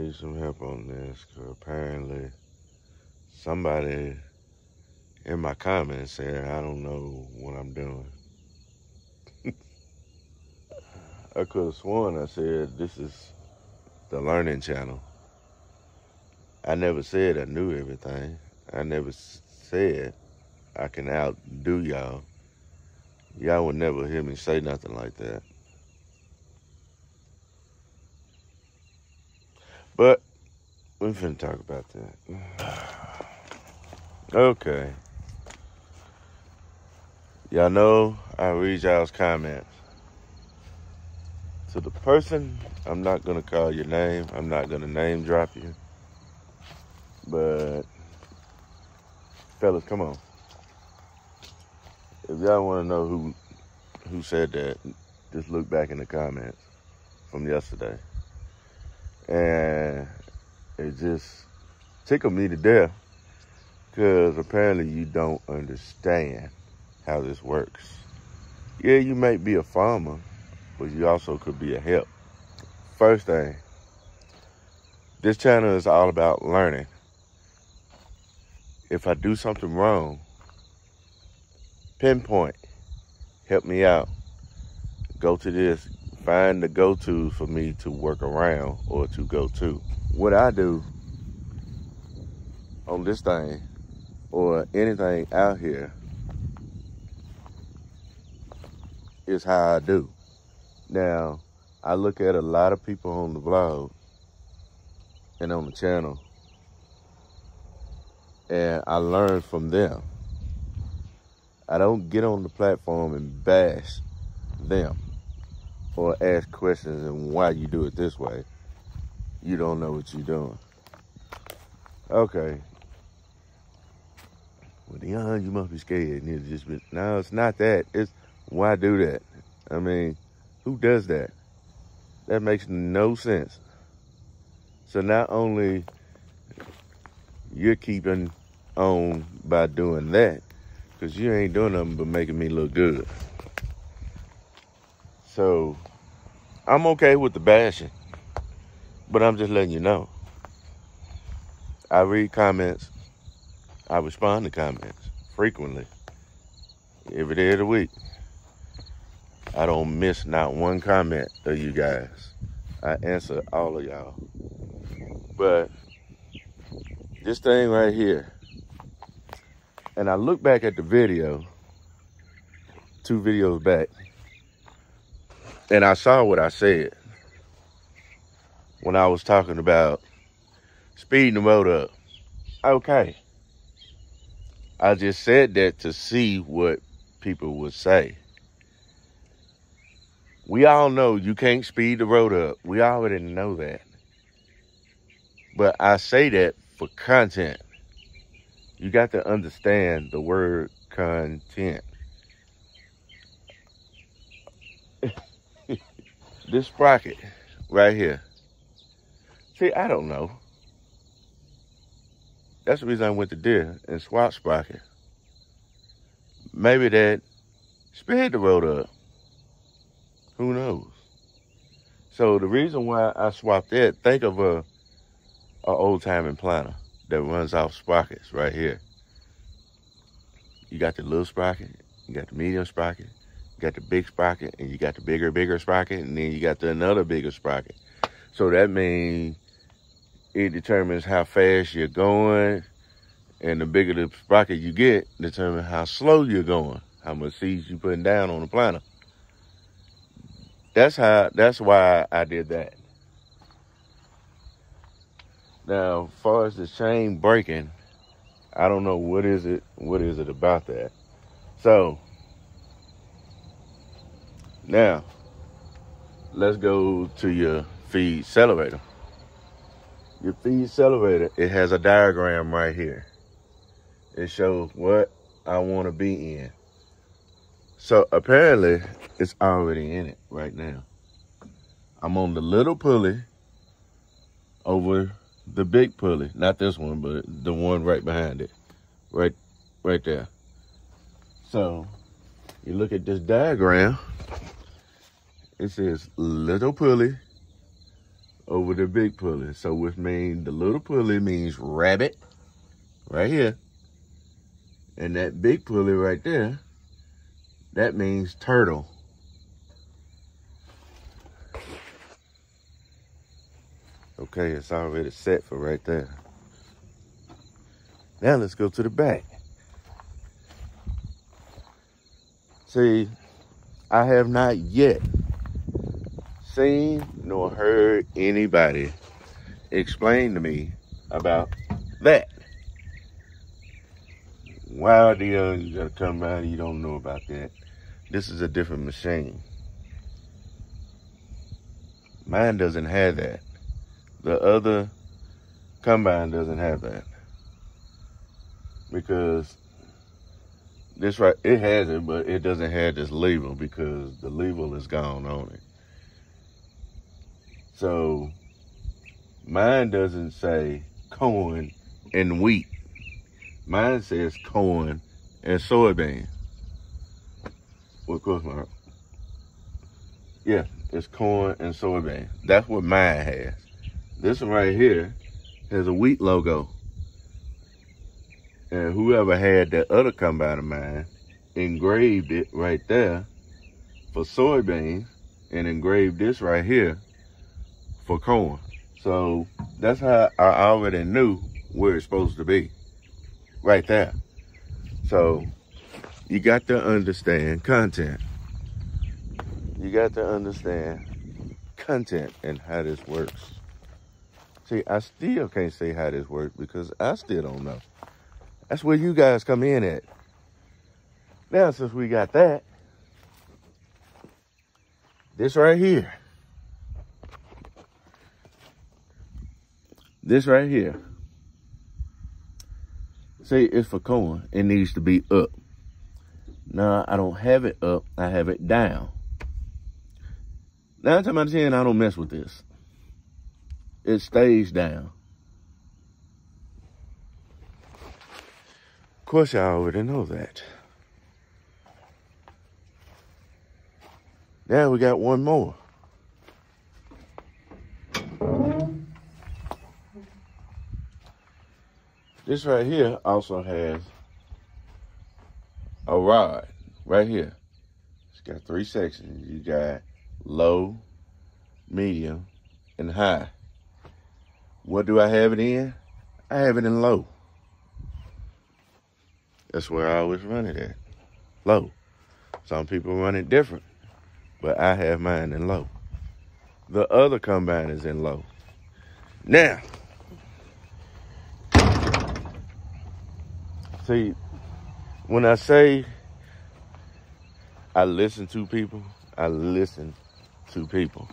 need some help on this, because apparently somebody in my comments said I don't know what I'm doing. I could have sworn I said this is the learning channel. I never said I knew everything. I never said I can outdo y'all. Y'all would never hear me say nothing like that. But we finna talk about that. Okay. Y'all know I read y'all's comments. To the person, I'm not gonna call your name. I'm not gonna name drop you. But fellas, come on. If y'all wanna know who said that, just look back in the comments from yesterday. And it just tickled me to death, because apparently you don't understand how this works. Yeah, you might be a farmer, but you also could be a help. First thing, this channel is all about learning. If I do something wrong, pinpoint, help me out. Go to this, find the go-to for me to work around or to go to. What I do on this thing or anything out here is how I do. Now, I look at a lot of people on the vlog and on the channel, and I learn from them. I don't get on the platform and bash them or ask questions and why you do it this way. You don't know what you're doing. Okay. Well, Deon, you must be scared. No, it's not that. It's why do that? I mean, who does that? That makes no sense. So not only you're keeping on by doing that, because you ain't doing nothing but making me look good. So I'm okay with the bashing, but I'm just letting you know. I read comments. I respond to comments frequently, every day of the week. I don't miss not one comment of you guys. I answer all of y'all. But this thing right here, and I look back at the video, 2 videos back, and I saw what I said when I was talking about speeding the road up. Okay. I just said that to see what people would say. We all know you can't speed the road up. We already know that. But I say that for content. You got to understand the word content. This sprocket right here. See, I don't know. That's the reason I went to Deere and swapped sprocket. Maybe that sped the road up. Who knows? So the reason why I swapped that, think of a old-timing planter that runs off sprockets right here. You got the little sprocket, you got the medium sprocket, you got the big sprocket, and you got the bigger sprocket, and then you got another bigger sprocket. So that means it determines how fast you're going, and the bigger the sprocket you get determines how slow you're going, how much seeds you're putting down on the planter. That's why I did that. Now, as far as the chain breaking, I don't know what is it about that. So now let's go to your feed accelerator. Your feed accelerator, it has a diagram right here. It shows what I want to be in. So apparently it's already in it right now. I'm on the little pulley over the big pulley. Not this one, but the one right behind it. Right there. So you look at this diagram, it says little pulley, over the big pulley. So which means the little pulley means rabbit right here. And that big pulley right there, that means turtle. Okay, it's already set for right there. Now let's go to the back. See, I have not yet seen nor heard anybody explain to me about that. Wow, Dion, you gotta come by, you don't know about that. This is a different machine. Mine doesn't have that. The other combine doesn't have that. Because this right, it has it, but it doesn't have this label because the label is gone on it. So mine doesn't say corn and wheat. Mine says corn and soybean. Well, of course, yeah, it's corn and soybean. That's what mine has. This one right here has a wheat logo. And whoever had that other combine of mine engraved it right there for soybeans and engraved this right here for corn. So that's how I already knew where it's supposed to be. Right there. So you got to understand content. You got to understand content and how this works. See, I still can't say how this works because I still don't know. That's where you guys come in at. Now, since we got that, this right here. This right here. See, it's for corn. It needs to be up. Now, I don't have it up. I have it down. 9 times out of 10, I don't mess with this. It stays down. Of course, I already know that. Now we got one more. This right here also has a rod right here. It's got 3 sections. You got low, medium, and high. What do I have it in? I have it in low. That's where I always run it at, low. Some people run it different, but I have mine in low. The other combine is in low. Now, see, when I say I listen to people, I listen to people.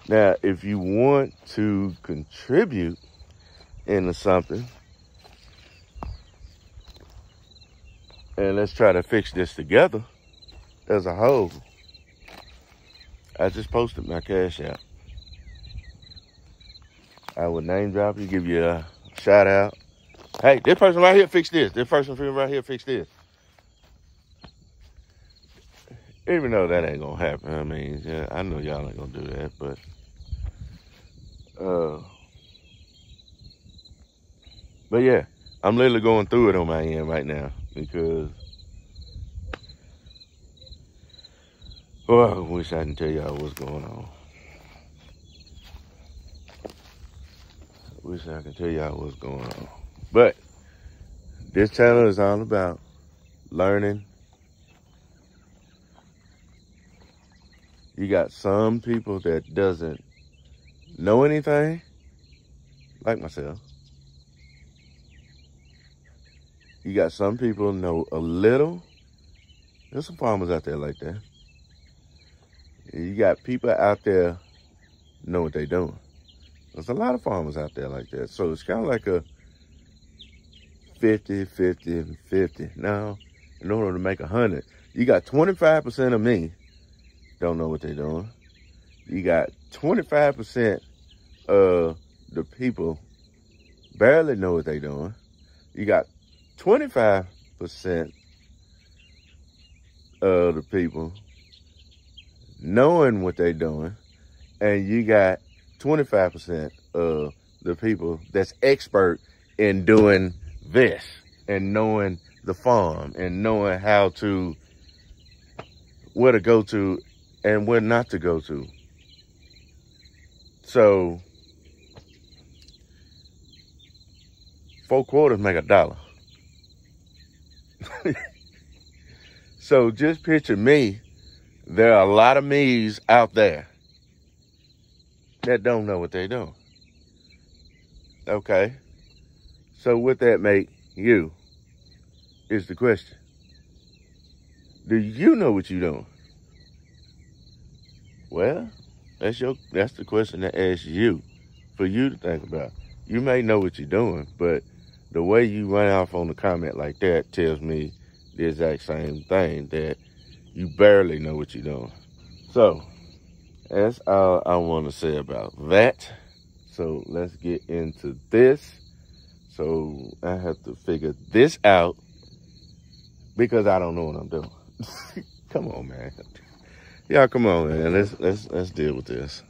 Now, if you want to contribute into something, and let's try to fix this together as a whole, I just posted my Cash App. I would name drop you, give you a shout out. Hey, this person right here fix this. This person right here fix this. Even though that ain't gonna happen, I mean, yeah, I know y'all ain't gonna do that, but yeah, I'm literally going through it on my end right now because, I wish I can tell y'all what's going on. I wish I could tell y'all what's going on. But this channel is all about learning. You got some people that doesn't know anything, like myself. You got some people know a little. There's some farmers out there like that. You got people out there know what they're doing. There's a lot of farmers out there like that. So it's kind of like a 50, 50, and 50. Now, in order to make 100, you got 25% of me don't know what they're doing. You got 25% of the people barely know what they're doing. You got 25% of the people knowing what they're doing. and you got 25% of the people that's expert in doing this and knowing the farm and knowing how to, where to go to and where not to go to. So 4 quarters make $1. So just picture me. There are a lot of me's out there that don't know what they're doing. Okay. So what that make you is the question. Do you know what you're doing? Well, that's the question that asks you, for you to think about. You may know what you're doing, but the way you run off on the comment like that tells me the exact same thing, that you barely know what you're doing. So that's all I want to say about that. So let's get into this. So I have to figure this out because I don't know what I'm doing. Come on, man. Y'all, come on, man. Let's deal with this.